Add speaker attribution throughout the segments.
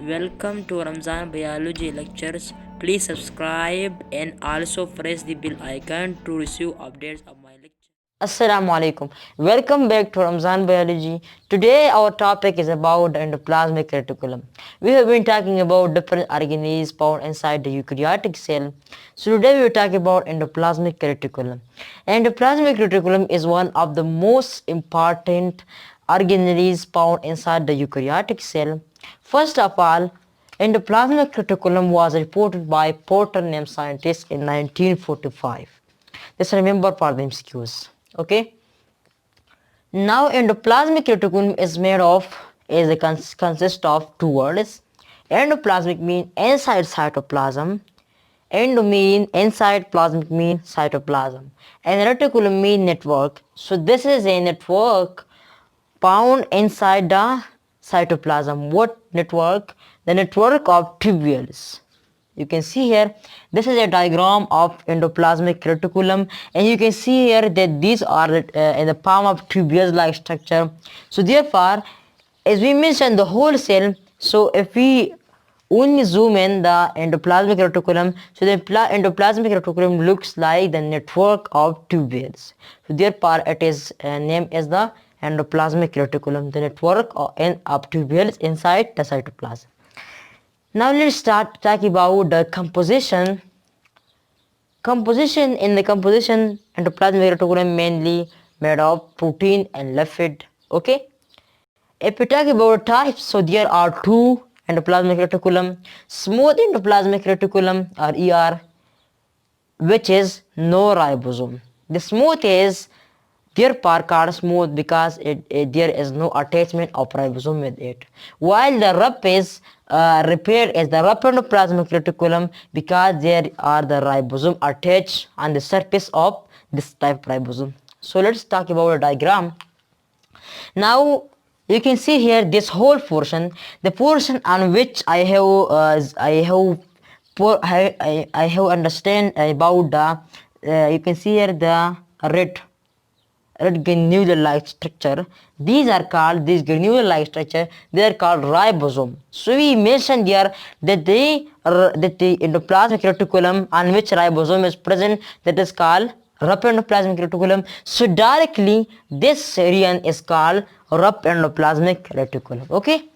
Speaker 1: Welcome to Ramzan Biology Lectures. Please subscribe and also press the bell icon to receive updates of my lecture.
Speaker 2: Assalamu alaikum. Welcome back to Ramzan Biology. Today our topic is about the endoplasmic reticulum. We have been talking about different organelles found inside the eukaryotic cell. So today we will talk about endoplasmic reticulum. Endoplasmic reticulum is one of the most important organelles found inside the eukaryotic cell. First of all, endoplasmic reticulum was reported by Porter named scientist in 1945. Just remember for the MCQs. Okay. Now endoplasmic reticulum is made of consists of two words. Endoplasmic mean inside cytoplasm. Endo mean inside, plasmic mean cytoplasm. And reticulum mean network. So this is a network found inside the cytoplasm. What network? The network of tubules. You can see here, this is a diagram of endoplasmic reticulum, and you can see here that these are in the form of tubules like structure. So therefore, as we mentioned the whole cell, so if we only zoom in the endoplasmic reticulum, so the endoplasmic reticulum looks like the network of tubules. So therefore it is named as the endoplasmic reticulum, the network of tubules inside the cytoplasm. Now let's start talking about the composition. In the composition, endoplasmic reticulum mainly made of protein and lipid. Okay. If we talk about types, so there are two endoplasmic reticulum: smooth endoplasmic reticulum or ER, which is no ribosome. The smooth is therefore called smooth because there is no attachment of ribosome with it. While the rough is referred as the rough endoplasmic reticulum because there are the ribosome attached on the surface of this type of ribosome. So let's talk about a diagram. Now you can see here this whole portion, the portion on which I have understand about the you can see here the red granular-like structure. These granular-like structure, they are called ribosome. So we mentioned here that the endoplasmic reticulum on which ribosome is present, that is called rough endoplasmic reticulum. So directly this region is called rough endoplasmic reticulum. Okay,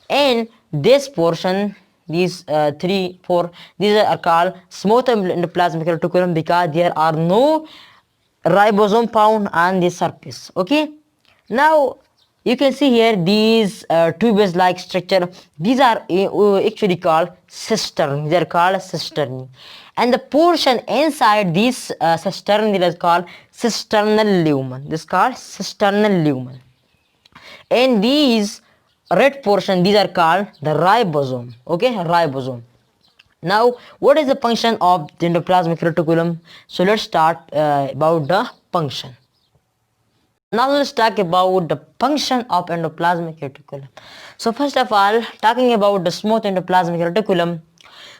Speaker 2: and this portion, these 3 4, these are called smooth endoplasmic reticulum because there are no ribosome found on the surface. Okay, now you can see here these tubes like structure, these are actually called cistern. They are called cistern, and the portion inside this cistern is called cisternal lumen. This is called cisternal lumen, and these red portion, these are called the ribosome. Okay, ribosome. Now, what is the function of the endoplasmic reticulum? So let's start about the function. Now let's talk about the function of endoplasmic reticulum. So first of all, talking about the smooth endoplasmic reticulum.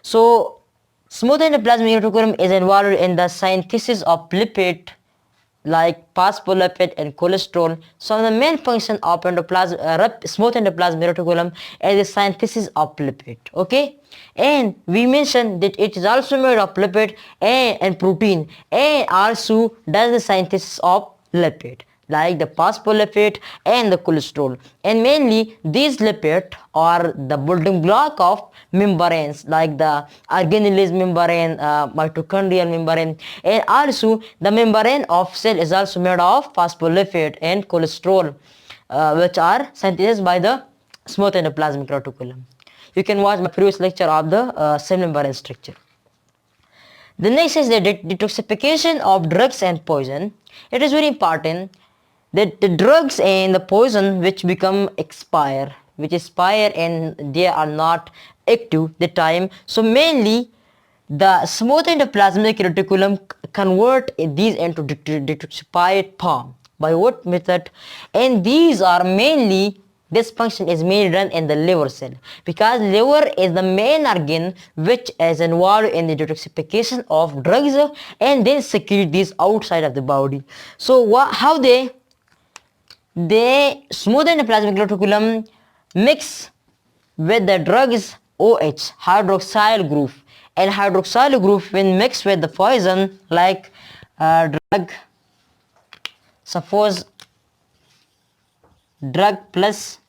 Speaker 2: So smooth endoplasmic reticulum is involved in the synthesis of lipid like phospholipid and cholesterol. So the main function of smooth endoplasmic reticulum is the synthesis of lipid. Okay, and we mentioned that it is also made of lipid and protein, and also does the synthesis of lipid like the phospholipid and the cholesterol, and mainly these lipids are the building block of membranes like the organelles membrane, mitochondrial membrane, and also the membrane of cell is also made of phospholipid and cholesterol, which are synthesized by the smooth endoplasmic reticulum. You can watch my previous lecture of the cell membrane structure. The next is the detoxification of drugs and poison. It is very important that the drugs and the poison which expire and they are not active the time. So mainly the smooth endoplasmic reticulum convert these into detoxified form. By what method? And these are mainly, this function is mainly done in the liver cell because liver is the main organ which is involved in the detoxification of drugs and then secrete these outside of the body. So how they smooth endoplasmic reticulum mix with the drugs OH, hydroxyl group. And hydroxyl group when mixed with the poison like drug, suppose drug plus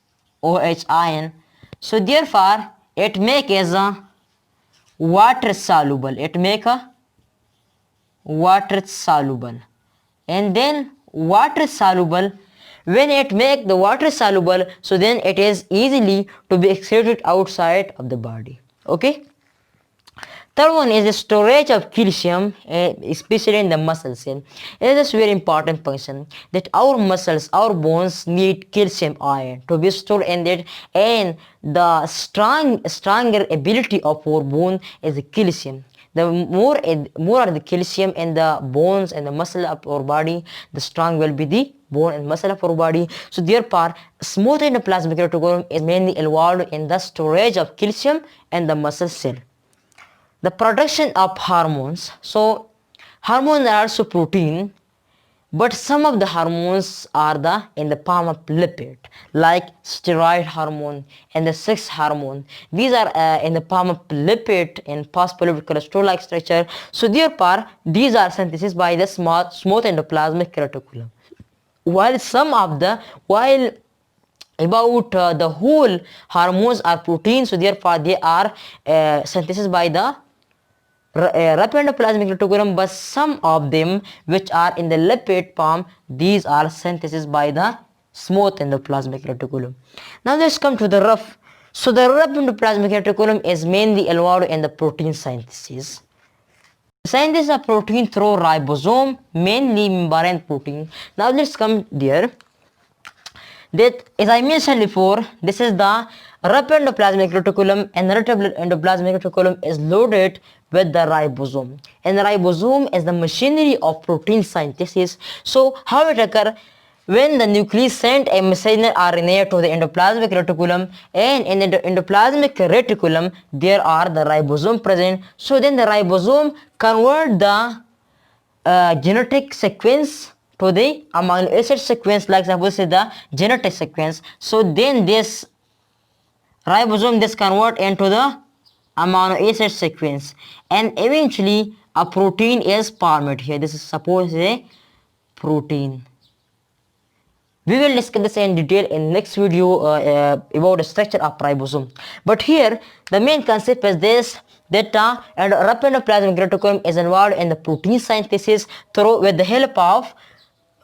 Speaker 2: OH ion, so therefore it make as a water soluble, it make a water soluble. And then water soluble, when it make the water soluble, so then it is easily to be excreted outside of the body. Okay. Third one is the storage of calcium, especially in the muscle cell. It is a very important function that our muscles, our bones need calcium ion to be stored in it, and the stronger ability of our bone is the calcium. The more are the calcium in the bones and the muscle of our body, the strong will be the bone and muscle of our body. So therefore, smooth endoplasmic reticulum is mainly involved in the storage of calcium and the muscle cell. The production of hormones. So hormones are also protein, but some of the hormones are in the form of lipid, like steroid hormone and the sex hormone. These are in the form of lipid and phospholipid cholesterol-like structure. So therefore, these are synthesized by the smooth endoplasmic reticulum. While about the whole hormones are proteins, so therefore they are synthesized by the rapid endoplasmic reticulum, but some of them which are in the lipid form, these are synthesized by the smooth endoplasmic reticulum. Now let's come to the rough. So the rough endoplasmic reticulum is mainly involved in the protein synthesis. Synthesis of protein through ribosome, mainly membrane protein. Now let's come there. That, as I mentioned before, this is the rapid endoplasmic reticulum, and the rapid endoplasmic reticulum is loaded with the ribosome, and the ribosome is the machinery of protein synthesis. So how it occurs? When the nucleus send a messenger RNA to the endoplasmic reticulum, and in the endoplasmic reticulum there are the ribosome present, so then the ribosome convert the genetic sequence to the amino acid sequence, like suppose the genetic sequence. So then this ribosome convert into the amino acid sequence, and eventually a protein is formed here. This is suppose a protein. We will discuss this in detail in next video about the structure of ribosome. But here the main concept is this, that and rapid endoplasmic reticulum is involved in the protein synthesis through with the help of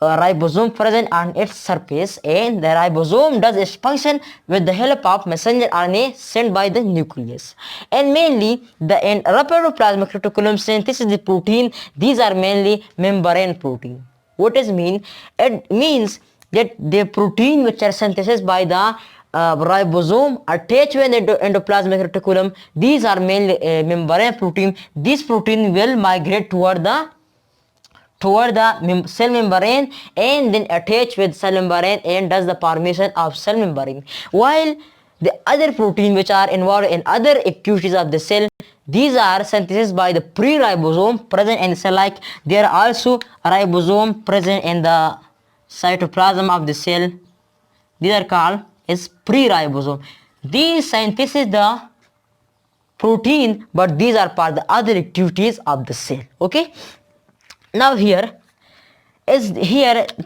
Speaker 2: ribosome present on its surface, and the ribosome does its function with the help of messenger RNA sent by the nucleus. And mainly the rapid endoplasmic reticulum synthesis the protein, these are mainly membrane protein. What does it mean? It means that the protein which are synthesized by the ribosome attached with the endoplasmic reticulum, these are mainly membrane protein. This protein will migrate toward the cell membrane and then attach with cell membrane and does the formation of cell membrane, while the other protein which are involved in other activities of the cell, these are synthesized by the pre-ribosome present in the cell, like there are also ribosome present in the cytoplasm of the cell. These are called as pre-ribosome. These synthesize the protein, but these are part of the other activities of the cell. Okay. Now here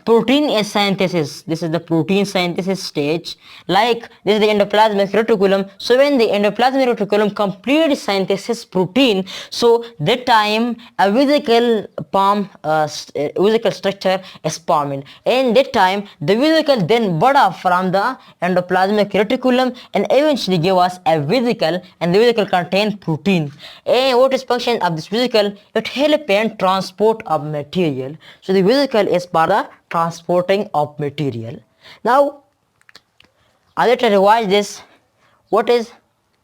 Speaker 2: protein is synthesis. This is the protein synthesis stage. Like this is the endoplasmic reticulum. So when the endoplasmic reticulum complete synthesis protein, so that time a vesicle structure is formed. And that time the vesicle then bud off from the endoplasmic reticulum and eventually give us a vesicle, and the vesicle contain protein. And what is function of this vesicle? It help in transport of material. So the vesicle is for the transporting of material. Now let's revise this. What is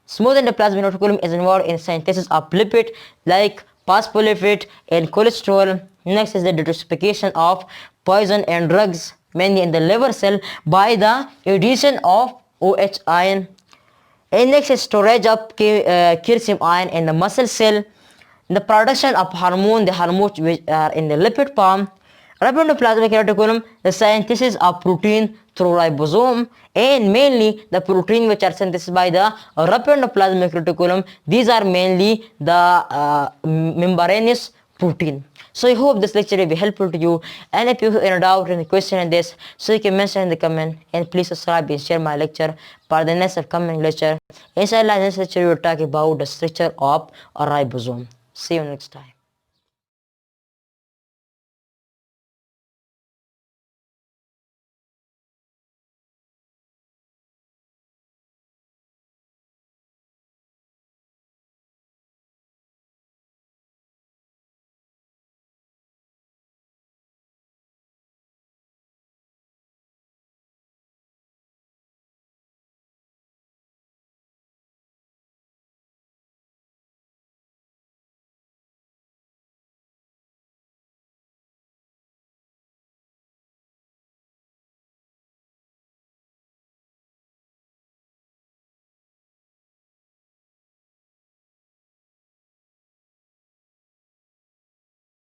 Speaker 2: smooth endoplasmic reticulum? Is involved in synthesis of lipid like phospholipid and cholesterol. Next is the detoxification of poison and drugs, mainly in the liver cell, by the addition of OH ion. And next is storage of calcium ion in the muscle cell. The production of hormone, the hormones which are in the lipid form. Ribendoplasmic reticulum, the synthesis of protein through ribosome, and mainly the protein which are synthesized by the ribendoplasmic reticulum. These are mainly the membranous protein. So I hope this lecture will be helpful to you, and if you have any doubt or any question in this, so you can mention in the comment, and please subscribe and share my lecture for the next upcoming lecture. Inshallah, in this lecture we will talk about the structure of a ribosome. See you next time.